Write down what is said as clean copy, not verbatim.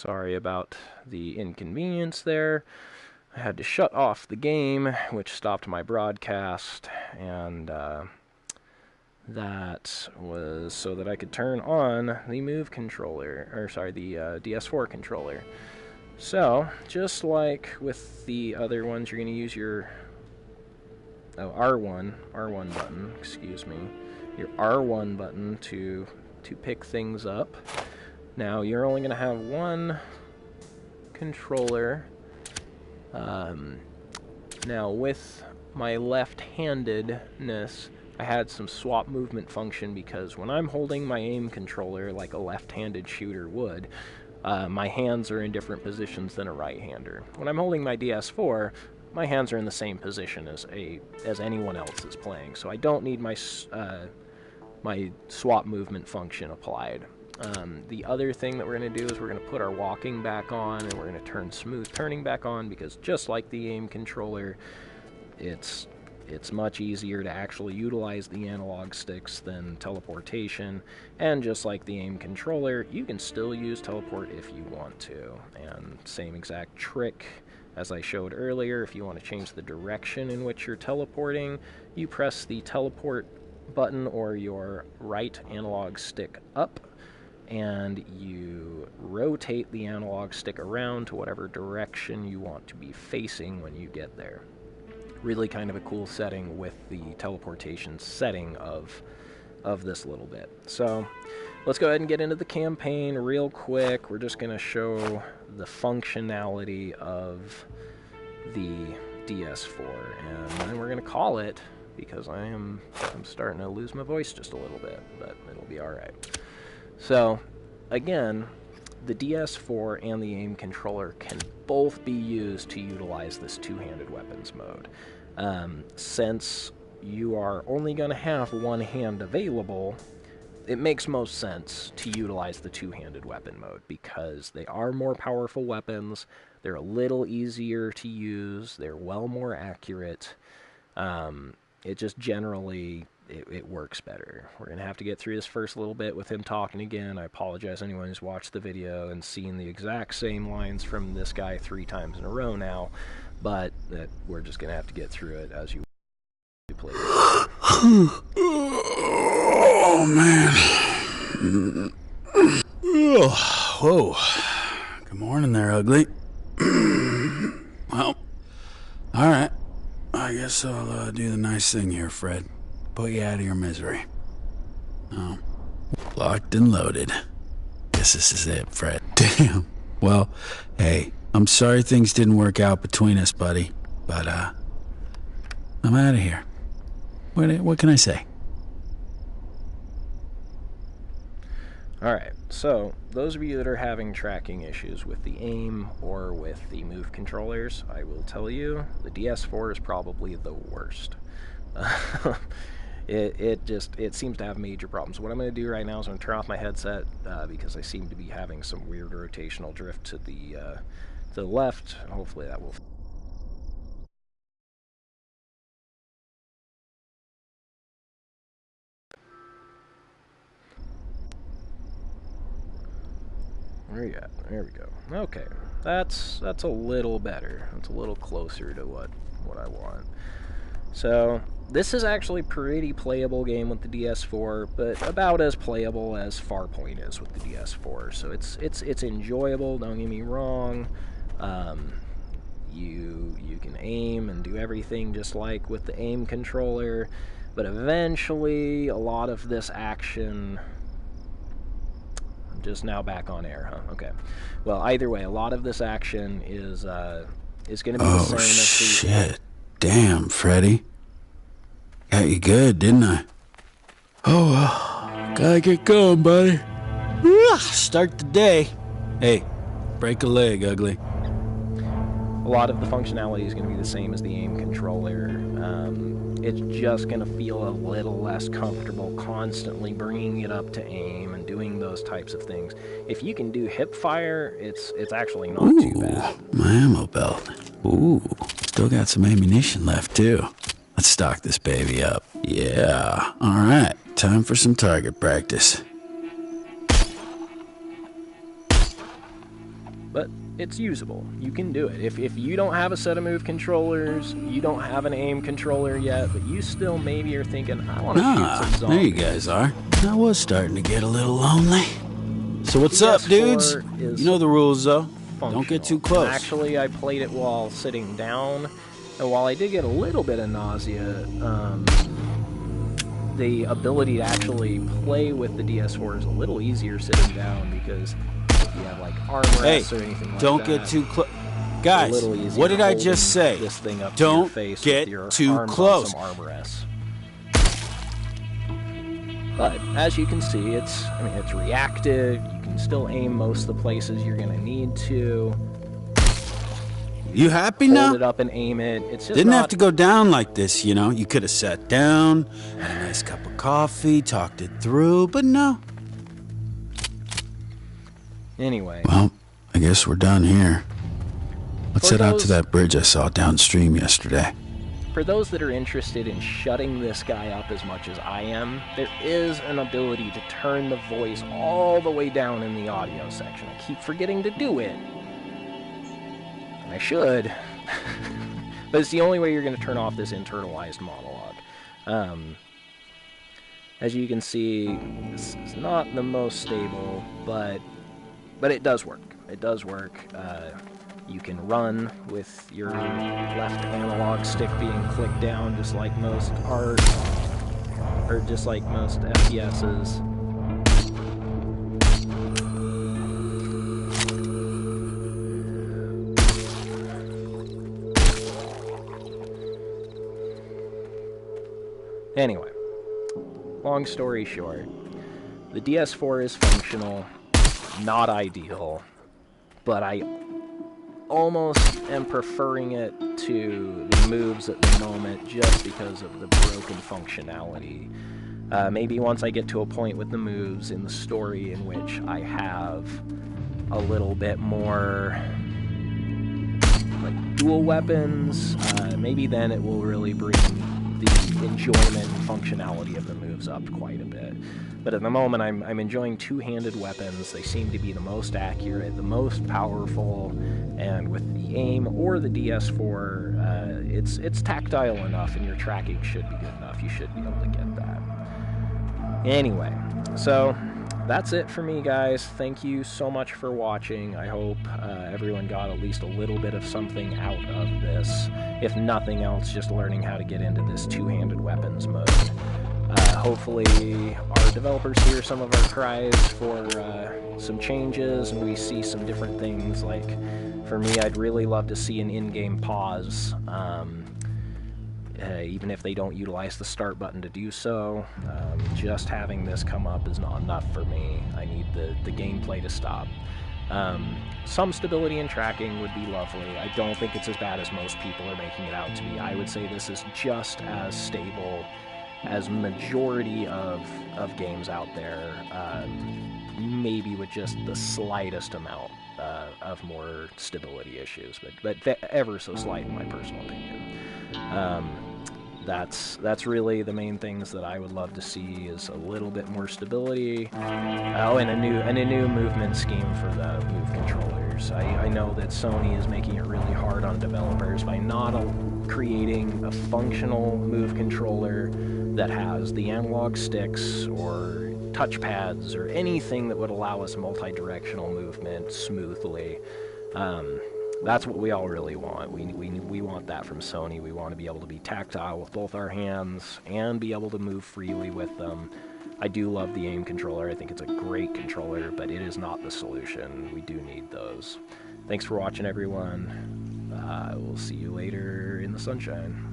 Sorry about the inconvenience there. I had to shut off the game, which stopped my broadcast, and that was so that I could turn on the Move controller, the DS4 controller. So, just like with the other ones, you're going to use your R1 button, excuse me, your R1 button to pick things up. Now, you're only going to have one controller. Now, with my left-handedness, I had some swap movement function because when I'm holding my aim controller like a left-handed shooter would, my hands are in different positions than a right-hander. When I'm holding my DS4, my hands are in the same position as anyone else is playing, so I don't need my swap movement function applied. The other thing that we're going to do is we're going to put our walking back on, and we're going to turn smooth turning back on, because just like the aim controller, it's much easier to actually utilize the analog sticks than teleportation, and just like the aim controller, you can still use teleport if you want to. And same exact trick as I showed earlier. If you want to change the direction in which you're teleporting, you press the teleport button or your right analog stick up, and you rotate the analog stick around to whatever direction you want to be facing when you get there. Really kind of a cool setting with the teleportation setting of this little bit. So let's go ahead and get into the campaign real quick. We're just going to show the functionality of the DS4, and then we're going to call it, because I'm starting to lose my voice just a little bit, but it'll be alright. So, again, the DS4 and the aim controller can both be used to utilize this two-handed weapons mode. Since you are only going to have one hand available, it makes most sense to utilize the two-handed weapon mode, because they are more powerful weapons, they're a little easier to use, they're well more accurate. It just generally... It works better. We're going to have to get through this first little bit with him talking again. I apologize anyone who's watched the video and seen the exact same lines from this guy 3 times in a row now, but we're just going to have to get through it as you play. Oh, man. Whoa. Good morning there, ugly. Well, alright. I guess I'll do the nice thing here, Fred. Put you out of your misery. Oh. Locked and loaded. Guess this is it, Fred. Damn. Well, hey, I'm sorry things didn't work out between us, buddy. But, I'm out of here. What can I say? Alright, so, those of you that are having tracking issues with the aim or with the move controllers, I will tell you, the DS4 is probably the worst. It seems to have major problems. What I'm going to do right now is I'm going to turn off my headset because I seem to be having some weird rotational drift to the left. Hopefully that will... There we go. Okay, that's a little better. That's a little closer to what I want. So, this is actually a pretty playable game with the DS4, but about as playable as Farpoint is with the DS4. So it's enjoyable, don't get me wrong. You can aim and do everything just like with the aim controller, but eventually a lot of this action... I'm just now back on air, huh? Okay. Well, either way, a lot of this action is going to be the same as the... shit. Damn, Freddy. Got you good, didn't I? Oh, well. Gotta get going, buddy. Start the day. Hey, break a leg, ugly. A lot of the functionality is going to be the same as the aim controller. It's just going to feel a little less comfortable constantly bringing it up to aim and doing those types of things. If you can do hip fire, it's actually not too bad. My ammo belt. Ooh, still got some ammunition left, too. Let's stock this baby up. Yeah, alright. Time for some target practice. but it's usable. You can do it. If you don't have a set of move controllers, you don't have an aim controller yet, but you still maybe are thinking, I want to shoot some zombies. There you guys are. I was starting to get a little lonely. So what's up, dudes? You know the rules, though. Don't get too close. And actually, I played it while sitting down, and while I did get a little bit of nausea, the ability to actually play with the DS4 is a little easier sitting down because if you have like armrests or anything like that. Don't get too close. Guys, what did I just say? This thing up don't to your face get with your too arms close. On some armrests. But as you can see, it's reactive. You can still aim most of the places you're going to need to. You happy Hold now? it up and aim it. It's just Didn't have to go down like this, you know. You could have sat down, had a nice cup of coffee, talked it through, but no. Anyway. Well, I guess we're done here. Let's head out to that bridge I saw downstream yesterday. For those that are interested in shutting this guy up as much as I am, there is an ability to turn the voice all the way down in the audio section. I keep forgetting to do it. I should. But it's the only way you're going to turn off this internalized monologue. As you can see, this is not the most stable, but it does work. It does work. You can run with your left analog stick being clicked down, just like most art, or just like most FPSs. Anyway, long story short, the DS4 is functional, not ideal, but I almost am preferring it to the moves at the moment just because of the broken functionality. Maybe once I get to a point with the moves in the story in which I have a little bit more like dual weapons, maybe then it will really bring the enjoyment and functionality of the moves up quite a bit. But at the moment, I'm enjoying two-handed weapons. They seem to be the most accurate, the most powerful, and with the aim or the DS4, it's tactile enough, and your tracking should be good enough. You should be able to get that. Anyway, so that's it for me, guys. Thank you so much for watching. I hope everyone got at least a little bit of something out of this. If nothing else, just learning how to get into this two-handed weapons mode. Hopefully our developers hear some of our cries for some changes and we see some different things. Like, for me, I'd really love to see an in-game pause, even if they don't utilize the start button to do so. Just having this come up is not enough for me. I need the gameplay to stop. Some stability and tracking would be lovely. I don't think it's as bad as most people are making it out to be. I would say this is just as stable as majority of games out there, maybe with just the slightest amount of more stability issues, but ever so slight in my personal opinion. That's really the main things that I would love to see is a little bit more stability. Oh, and a new movement scheme for the move controllers. I know that Sony is making it really hard on developers by not creating a functional move controller that has the analog sticks or touchpads or anything that would allow us multi-directional movement smoothly. That's what we all really want. We want that from Sony. We want to be able to be tactile with both our hands and be able to move freely with them. I do love the aim controller. I think it's a great controller, but it is not the solution. We do need those. Thanks for watching, everyone. We'll see you later in the sunshine.